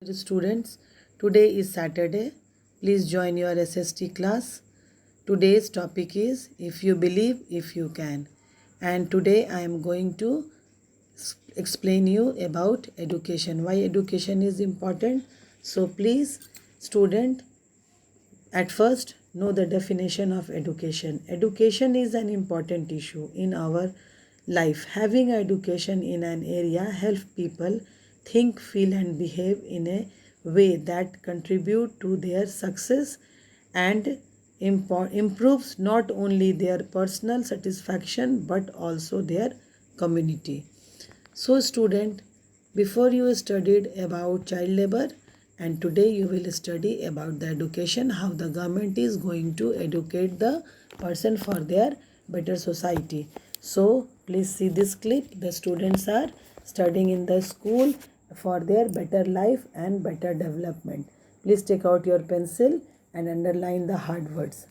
Dear students, today is Saturday. Please join your SST class. Today's topic is If You Believe, If You Can. And today I am going to explain you about education. Why education is important. So please, student, at first know the definition of education. Education is an important issue in our life. Having education in an area helps people think, feel and behave in a way that contribute to their success and improves not only their personal satisfaction but also their community. So student, before you studied about child labor and today you will study about the education, how the government is going to educate the person for their better society. So please see this clip. The students are studying in the school for their better life and better development. Please take out your pencil and underline the hard words.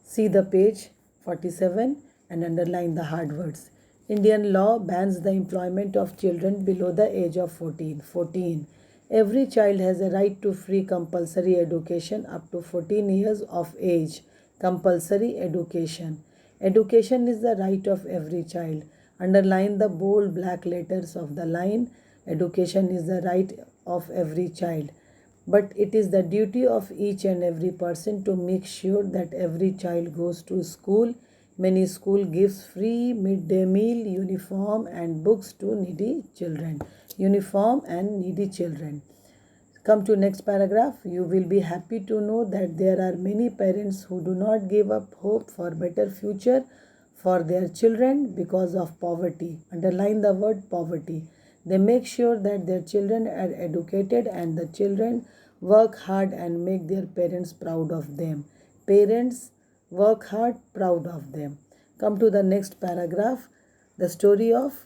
See the page 47 and underline the hard words. Indian law bans the employment of children below the age of 14. 14. Every child has a right to free compulsory education up to 14 years of age. Compulsory education. Education is the right of every child. Underline the bold black letters of the line. Education is the right of every child. But it is the duty of each and every person to make sure that every child goes to school. Many school gives free midday meal, uniform and books to needy children. Uniform and needy children. Come to next paragraph. You will be happy to know that there are many parents who do not give up hope for better future for their children because of poverty. Underline the word poverty. They make sure that their children are educated and the children work hard and make their parents proud of them. Parents work hard, proud of them. Come to the next paragraph. The story of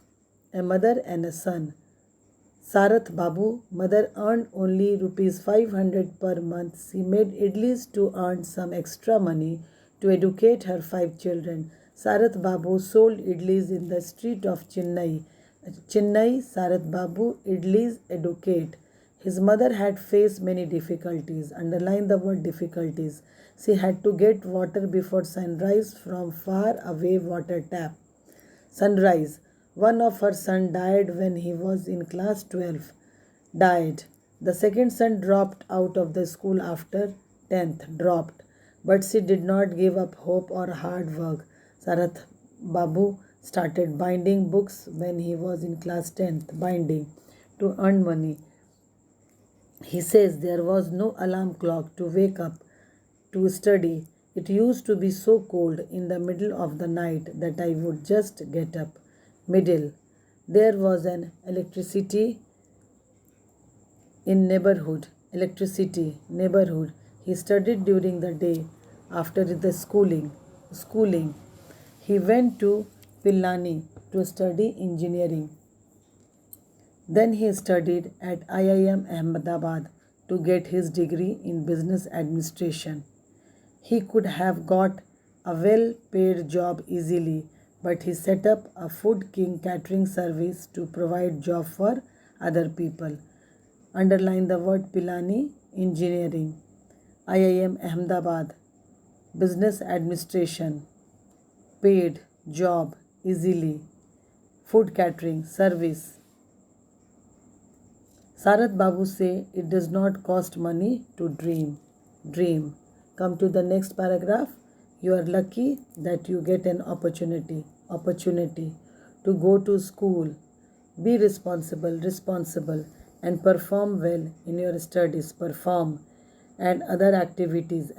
a mother and a son. Sarath Babu, mother earned only rupees 500 per month. She made idlis to earn some extra money to educate her 5 children. Sarath Babu sold idlis in the street of Chennai. Chennai, Sarath Babu, idlis educate. His mother had faced many difficulties. Underline the word difficulties. She had to get water before sunrise from far away water tap. Sunrise. One of her sons died when he was in class 12. Died. The second son dropped out of the school after 10th. Dropped. But she did not give up hope or hard work. Sarath Babu started binding books when he was in class 10th. Binding to earn money. He says there was no alarm clock to wake up to study. It used to be so cold in the middle of the night that I would just get up. Middle. There was an electricity in neighborhood. Electricity, neighborhood. He studied during the day. After the schooling, he went to Pillani to study engineering. Then he studied at IIM Ahmedabad to get his degree in business administration. He could have got a well-paid job easily, but he set up a Food King catering service to provide job for other people. Underline the word Pilani, engineering. IIM Ahmedabad, business administration, paid job easily, food catering service. Sarath Babu say it does not cost money to dream. Dream. Come to the next paragraph. You are lucky that you get an opportunity to go to school. Be responsible and perform well in your studies. Perform and other activities.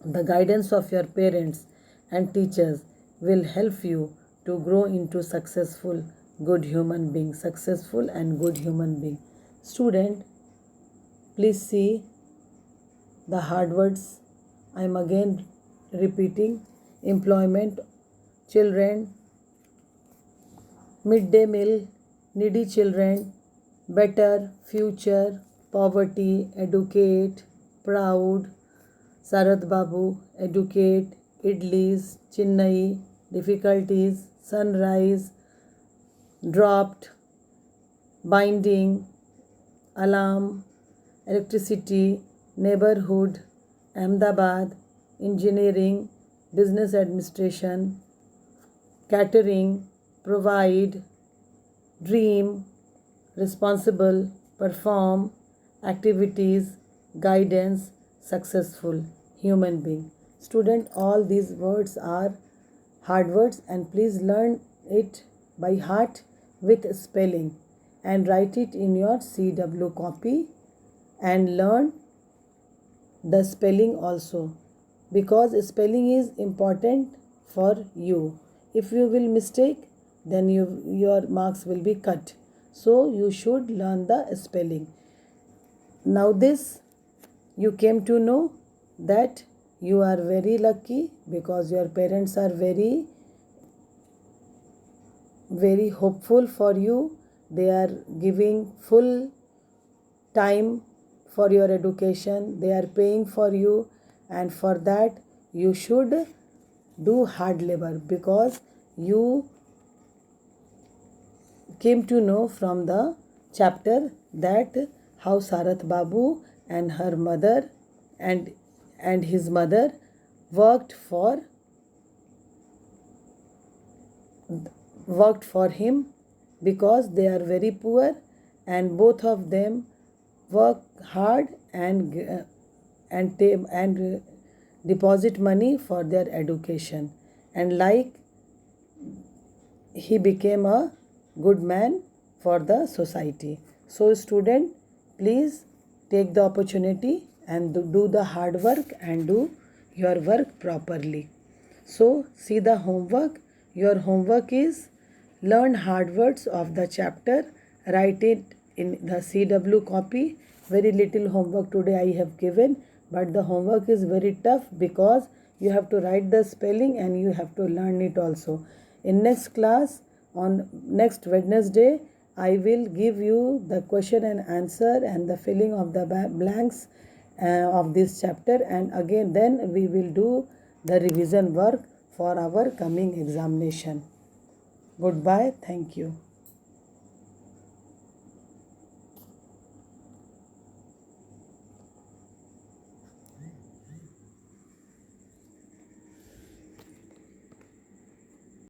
The guidance of your parents and teachers will help you to grow into successful good human being. Successful and good human being. Student, please see the hard words. I am again repeating. Employment, children, midday meal, needy children, better future, poverty, educate, proud, Sarath Babu, educate, idlis, Chennai, difficulties, sunrise, dropped, binding, alarm, electricity, neighborhood, Ahmedabad, engineering, business administration, catering, provide, dream, responsible, perform, activities, guidance, successful, human being. Student, all these words are hard words and please learn it by heart with spelling and write it in your CW copy and learn the spelling also because spelling is important for you. If you will mistake, then your marks will be cut. So you should learn the spelling. Now this you came to know that you are very lucky because your parents are very hopeful for you. They are giving full time for your education. They are paying for you, and for that you should do hard labor because you came to know from the chapter that how Sarath Babu and her mother and his mother worked for him because they are very poor and both of them work hard and deposit money for their education, and like he became a good man for the society. So student, please take the opportunity and do the hard work and do your work properly. So see the homework. Your homework is learn hard words of the chapter, write it in the CW copy. Very little homework today I have given, but the homework is very tough because you have to write the spelling and you have to learn it also. In next class, on next Wednesday, I will give you the question and answer and the filling of the blanks of this chapter, and again then we will do the revision work for our coming examination. Goodbye. Thank you.